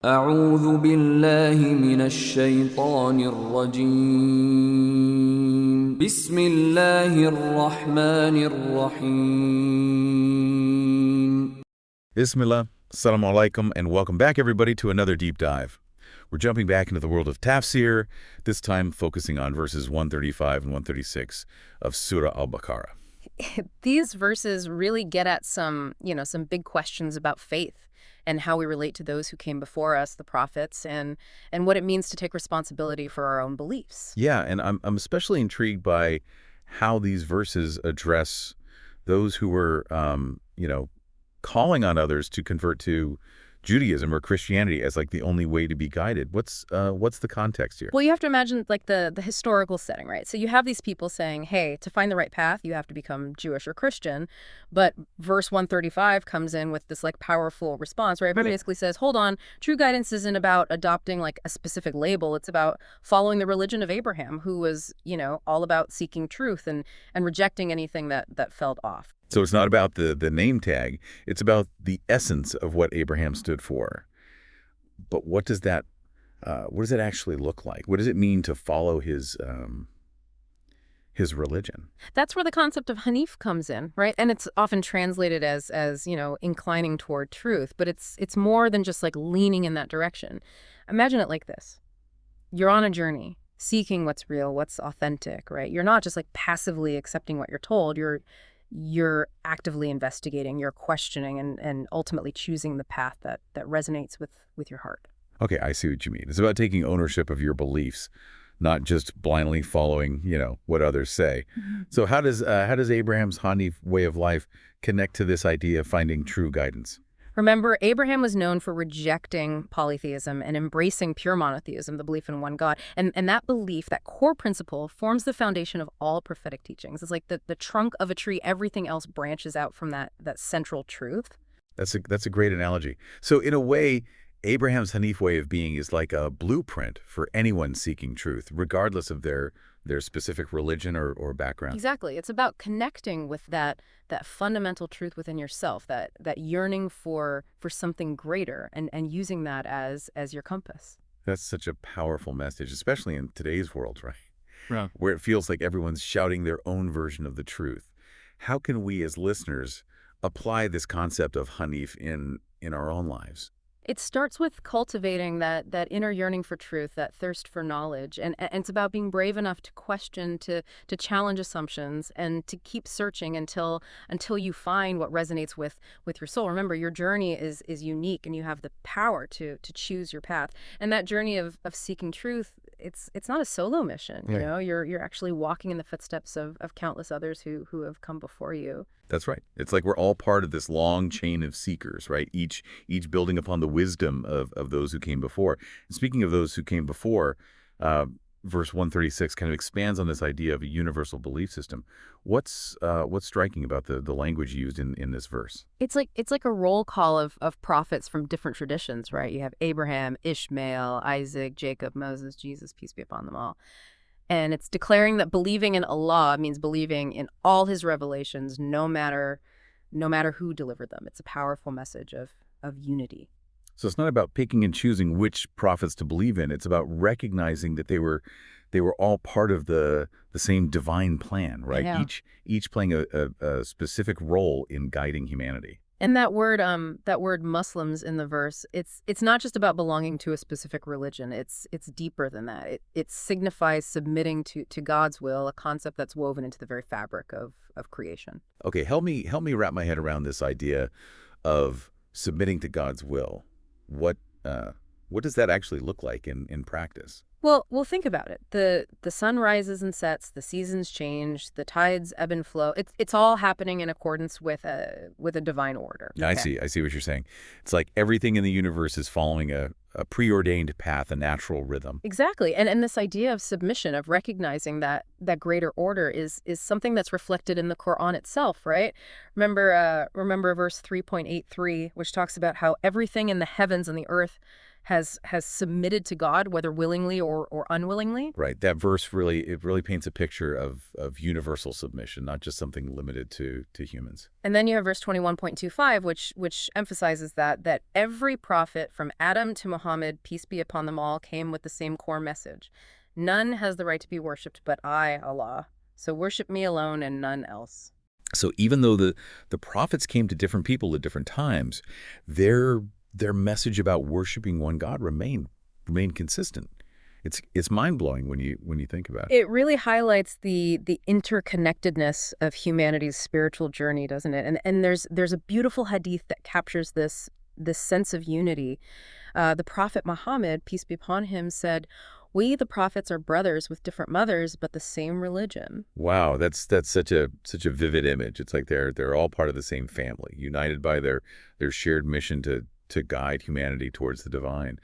أعوذ بالله من الشيطان الرجيم بسم الله الرحمن الرحيم Bismillah, Assalamu alaikum, and welcome back everybody to another deep dive. We're jumping back into the world of Tafsir, this time focusing on verses 135 and 136 of Surah Al-Baqarah. These verses really get at some big questions about faith and how we relate to those who came before us, the prophets, and what it means to take responsibility for our own beliefs. Yeah, and I'm especially intrigued by how these verses address those who were, calling on others to convert to Judaism or Christianity as like the only way to be guided. What's the context here? Well, you have to imagine like the historical setting, right? So you have these people saying, hey, to find the right path, you have to become Jewish or Christian. But verse 135 comes in with this like powerful response, right? It basically says, hold on, true guidance isn't about adopting like a specific label. It's about following the religion of Abraham, who was, all about seeking truth and rejecting anything that felt off. So it's not about the name tag. It's about the essence of what Abraham stood for. But what does that actually look like? What does it mean to follow his religion? That's where the concept of Hanif comes in, right? And it's often translated as inclining toward truth, but it's more than just like leaning in that direction. Imagine it like this. You're on a journey, seeking what's real, what's authentic, right? You're not just like passively accepting what you're told. You're actively investigating, you're questioning, and ultimately choosing the path that resonates with your heart. Okay, I see what you mean. It's about taking ownership of your beliefs, not just blindly following, what others say. Mm-hmm. So how does Abraham's Hanif way of life connect to this idea of finding true guidance? Remember, Abraham was known for rejecting polytheism and embracing pure monotheism, the belief in one God. And that belief, that core principle, forms the foundation of all prophetic teachings. It's like the trunk of a tree. Everything else branches out from that central truth. That's a great analogy. So in a way, Abraham's Hanif way of being is like a blueprint for anyone seeking truth, regardless of their specific religion or background. Exactly. It's about connecting with that fundamental truth within yourself, that yearning for something greater, and using that as your compass. That's such a powerful message, especially in today's world, right? Yeah. Where it feels like everyone's shouting their own version of the truth. How can we as listeners apply this concept of Hanif in our own lives? It starts with cultivating that inner yearning for truth, that thirst for knowledge. And it's about being brave enough to question, to challenge assumptions, and to keep searching until you find what resonates with your soul. Remember, your journey is unique, and you have the power to choose your path. And that journey of seeking truth, it's not a solo mission. Yeah. You're actually walking in the footsteps of countless others who have come before you. That's right. It's like we're all part of this long chain of seekers, right? Each building upon the wisdom of those who came before. And speaking of those who came before, verse 136 kind of expands on this idea of a universal belief system. What's striking about the language used in this verse? It's like a roll call of prophets from different traditions, right? You have Abraham, Ishmael, Isaac, Jacob, Moses, Jesus, peace be upon them all. And it's declaring that believing in Allah means believing in all his revelations, no matter who delivered them. It's a powerful message of unity. So it's not about picking and choosing which prophets to believe in. It's about recognizing that they were all part of the same divine plan, right? Yeah. Each playing a specific role in guiding humanity. And that word Muslims in the verse, it's not just about belonging to a specific religion. It's deeper than that. It signifies submitting to God's will, a concept that's woven into the very fabric of creation. Okay, help me wrap my head around this idea of submitting to God's will. What does that actually look like in practice? Well, think about it. The sun rises and sets, the seasons change, the tides ebb and flow. It's all happening in accordance with a divine order. Okay. I see what you're saying. It's like everything in the universe is following a preordained path, a natural rhythm. Exactly. And this idea of submission, of recognizing that greater order is something that's reflected in the Quran itself, right? Remember verse 3.83, which talks about how everything in the heavens and the earth has submitted to God, whether willingly or unwillingly. Right. That verse really paints a picture of universal submission, not just something limited to humans. And then you have verse 21.25, which emphasizes that every prophet from Adam to Muhammad Muhammad, peace be upon them all, came with the same core message. None has the right to be worshipped but I, Allah. So worship me alone and none else. So even though the prophets came to different people at different times, their message about worshiping one God remained consistent. It's mind-blowing when you think about it. It really highlights the interconnectedness of humanity's spiritual journey, doesn't it? And there's a beautiful hadith that captures this sense of unity. The Prophet Muhammad, peace be upon him, said, "We, the prophets, are brothers with different mothers, but the same religion." Wow, that's such a vivid image. It's like they're all part of the same family, united by their shared mission to guide humanity towards the divine.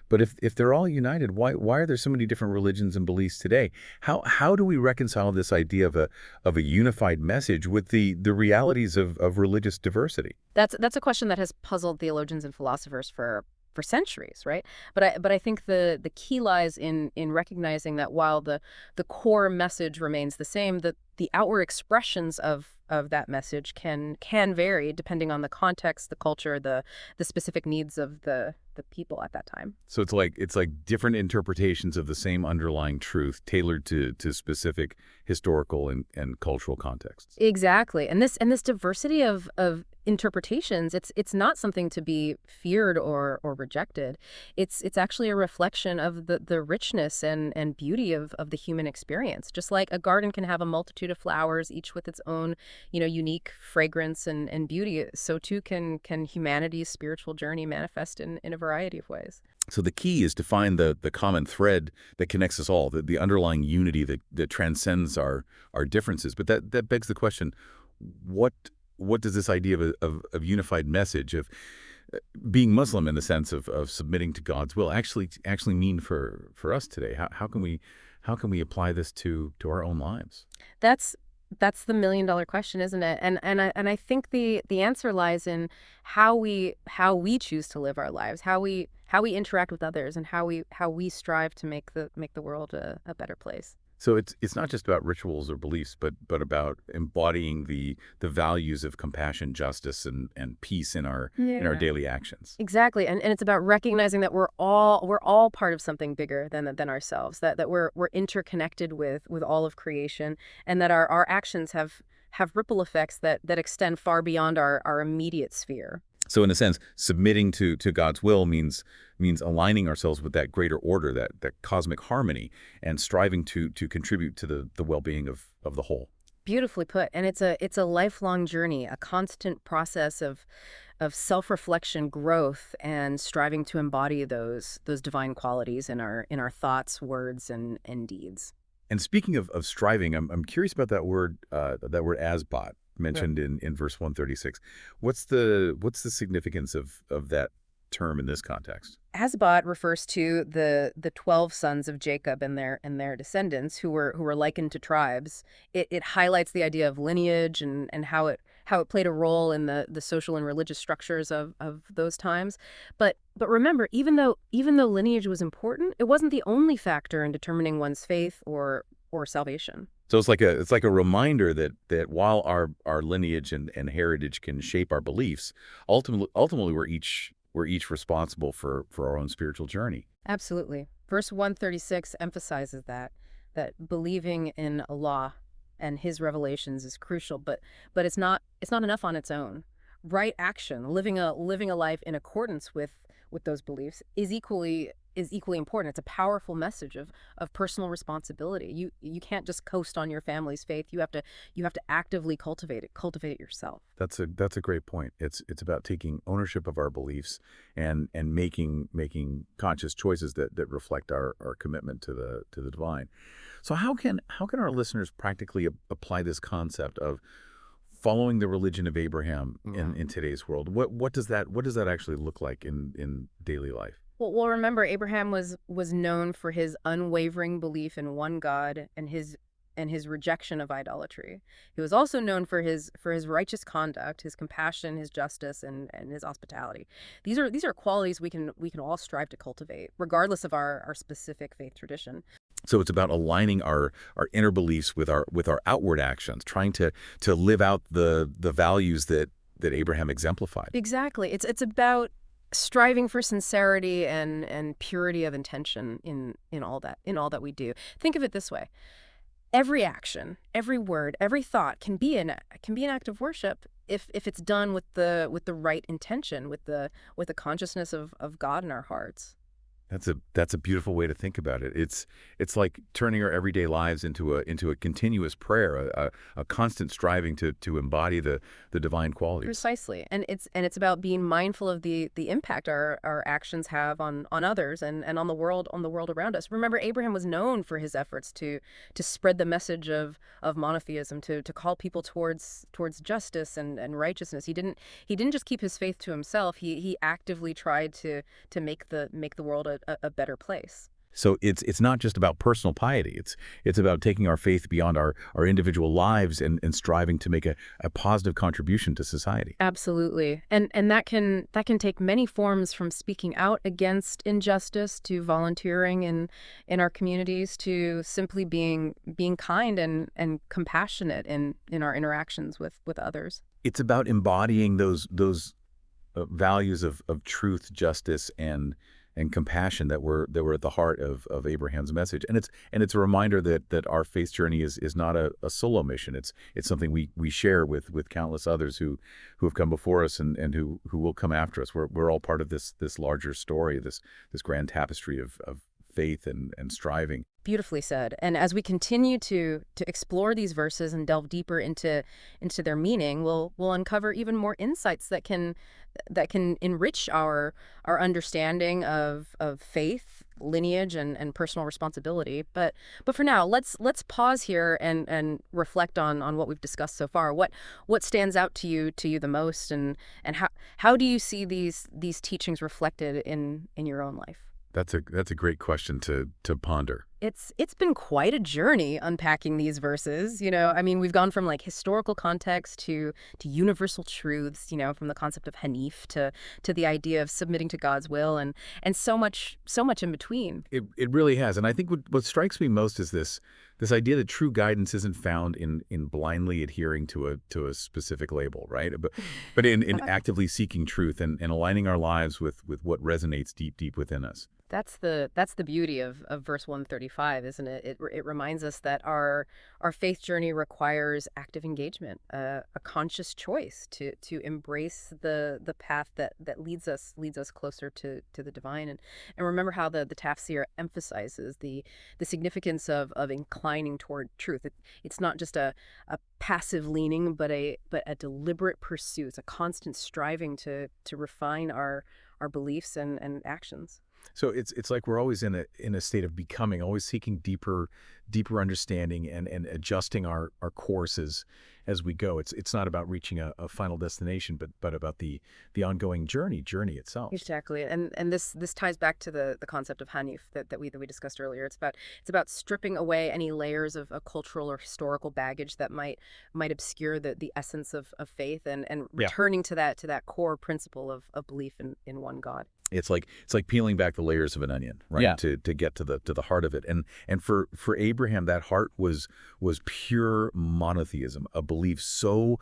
But if they're all united, why are there so many different religions and beliefs today? How do we reconcile this idea of a unified message with the realities of religious diversity? That's a question that has puzzled theologians and philosophers for centuries, right? But I think the key lies in recognizing that while the core message remains the same, the outward expressions of that message can vary depending on the context, the culture, the specific needs of the people at that time. So it's like different interpretations of the same underlying truth tailored to specific historical and cultural contexts. Exactly. And this diversity of interpretations, it's not something to be feared or rejected. It's actually a reflection of the richness and beauty of the human experience. Just like a garden can have a multitude of flowers, each with its own, unique fragrance and beauty, so too can humanity's spiritual journey manifest in a variety of ways. So the key is to find the common thread that connects us all, the underlying unity that transcends our differences. But that begs the question, what does this idea of unified message, of being Muslim in the sense of submitting to God's will, actually mean for us today? How can we apply this to our own lives? That's the $1,000,000 question, isn't it? And I think the answer lies in how we choose to live our lives, how we interact with others, and how we strive to make the world a better place. So it's not just about rituals or beliefs, but about embodying the values of compassion, justice, and peace in our daily actions. Exactly, and it's about recognizing that we're all part of something bigger than ourselves. That we're interconnected with all of creation, and that our actions have ripple effects that extend far beyond our immediate sphere. So in a sense, submitting to God's will means aligning ourselves with that greater order, that cosmic harmony, and striving to contribute to the well-being of the whole. Beautifully put. And it's a lifelong journey, a constant process of self-reflection, growth, and striving to embody those divine qualities in our thoughts, words, and deeds. And speaking of striving, I'm curious about that word asbat mentioned in verse 136. What's the significance of that term in this context? Asbat refers to the 12 sons of Jacob and their descendants who were likened to tribes. It highlights the idea of lineage and how it played a role in the social and religious structures of those times. But remember, even though lineage was important, it wasn't the only factor in determining one's faith or salvation. So it's like a reminder that while our lineage and heritage can shape our beliefs, ultimately we're each responsible for our own spiritual journey. Absolutely. Verse 136 emphasizes that believing in Allah and his revelations is crucial, but it's not enough on its own. Right action, living a life in accordance with those beliefs is equally important. It's a powerful message of personal responsibility. You can't just coast on your family's faith. You have to actively cultivate it yourself. That's a great point. It's about taking ownership of our beliefs and making conscious choices that reflect our commitment to the divine. So how can our listeners practically apply this concept of following the religion of Abraham in today's world? What does that actually look like in daily life? Well, remember, Abraham was known for his unwavering belief in one God and his rejection of idolatry. He was also known for his righteous conduct, his compassion, his justice, and his hospitality. These are qualities we can all strive to cultivate, regardless of our specific faith tradition. So it's about aligning our inner beliefs with our outward actions, trying to live out the values that Abraham exemplified. Exactly. It's about striving for sincerity and purity of intention in all that we do. Think of it this way. Every action, every word, every thought can be an act of worship if it's done with the right intention, with the consciousness of God in our hearts. That's a beautiful way to think about it. It's like turning our everyday lives into a continuous prayer, a constant striving to embody the divine qualities. Precisely. And it's about being mindful of the impact our actions have on others and on the world around us. Remember, Abraham was known for his efforts to spread the message of monotheism, to call people towards justice and righteousness. He didn't just keep his faith to himself. He actively tried to make the world a better place. So it's not just about personal piety. It's about taking our faith beyond our individual lives and striving to make a positive contribution to society. Absolutely. And that can take many forms, from speaking out against injustice to volunteering in our communities to simply being kind and compassionate in our interactions with others. It's about embodying those values of truth, justice, and compassion that were at the heart of Abraham's message. And it's a reminder that our faith journey is not a solo mission. It's something we share with countless others who have come before us and who will come after us. We're all part of this larger story, this grand tapestry of faith and striving. Beautifully said. And as we continue to explore these verses and delve deeper into their meaning, we'll uncover even more insights that can enrich our understanding of faith, lineage, and personal responsibility. But for now, let's pause here and reflect on what we've discussed so far. What stands out to you the most, and how do you see these teachings reflected in your own life? That's a great question to ponder. It's been quite a journey unpacking these verses. I mean, we've gone from like historical context to universal truths, from the concept of Hanif to the idea of submitting to God's will and so much in between. It really has. And I think what strikes me most is this idea that true guidance isn't found in blindly adhering to a specific label, right? But in actively seeking truth and aligning our lives with what resonates deep within us. That's the beauty of verse 135, isn't it? It reminds us that our faith journey requires active engagement, a conscious choice to embrace the path that leads us closer to the divine. And remember how the Tafseer emphasizes the significance of inclining toward truth. It's not just a passive leaning, but a deliberate pursuit. It's a constant striving to refine our beliefs and actions. So it's like we're always in a state of becoming, always seeking deeper understanding and adjusting our courses as we go. It's not about reaching a final destination, but about the ongoing journey itself. Exactly, and this ties back to the concept of Hanif that we discussed earlier. It's about stripping away any layers of a cultural or historical baggage that might obscure the essence of faith and returning to that core principle of belief in one God. It's like peeling back the layers of an onion, right? Yeah. To get to the heart of it. And for Abraham, that heart was pure monotheism, a belief so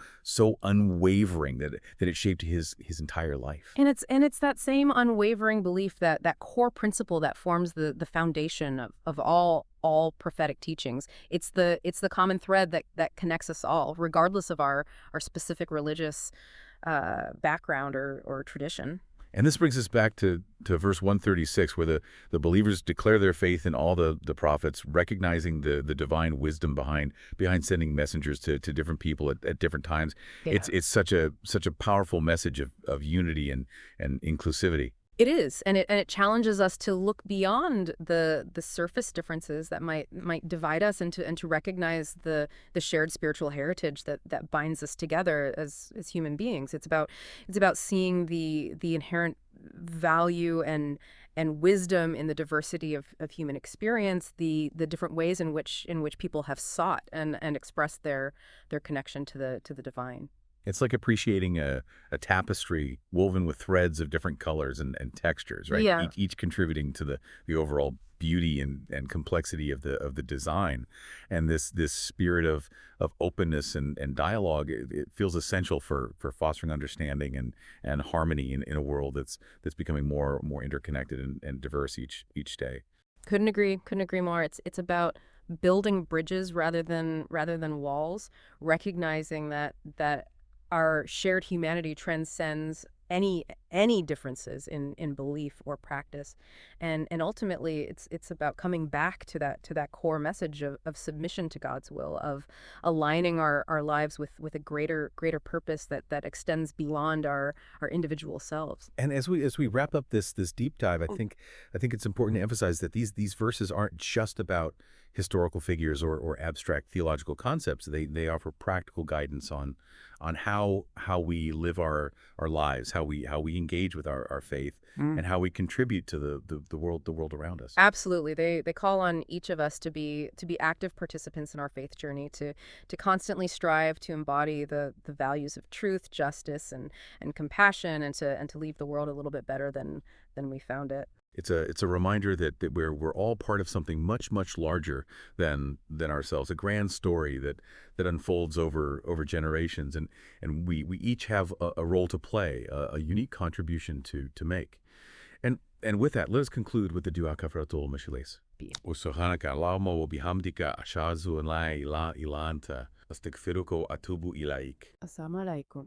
unwavering that it shaped his entire life. And it's that same unwavering belief, that core principle that forms the foundation of all prophetic teachings. It's the common thread that connects us all, regardless of our specific religious background or tradition. And this brings us back to verse 136, where the believers declare their faith in all the prophets, recognizing the divine wisdom behind sending messengers to different people at different times. Yeah. It's such a powerful message of unity and inclusivity. It is, and it challenges us to look beyond the surface differences that might divide us, and to recognize the shared spiritual heritage that binds us together as human beings. It's about seeing the inherent value and wisdom in the diversity of human experience, the different ways in which people have sought and expressed their connection to the divine. It's like appreciating a tapestry woven with threads of different colors and textures, right? Yeah. Each contributing to the overall beauty and complexity of the design. And this spirit of openness and dialogue, it feels essential for fostering understanding and harmony in a world that's becoming more interconnected and diverse each day. Couldn't agree. Couldn't agree more. It's about building bridges rather than walls, recognizing that our shared humanity transcends any differences in belief or practice, and ultimately it's about coming back to that core message of submission to God's will, of aligning our lives with a greater purpose that extends beyond our individual selves. And as we wrap up this deep dive, I think it's important to emphasize that these verses aren't just about historical figures or abstract theological concepts. They offer practical guidance on how we live our lives, how we engage with our faith, and how we contribute to the world around us. Absolutely. They call on each of us to be active participants in our faith journey, to constantly strive to embody the values of truth, justice, and compassion, and to leave the world a little bit better than we found it. It's a reminder that we're all part of something much larger than ourselves, a grand story that unfolds over generations, and we each have a role to play, a unique contribution to make. And with that, let us conclude with the Dua Kafaratul Mashilis. Usuhanaka Allahumma wa bihamdika ashazu an la ilaha illa anta astaghfiruka wa atubu ilaik. Assalamu alaikum.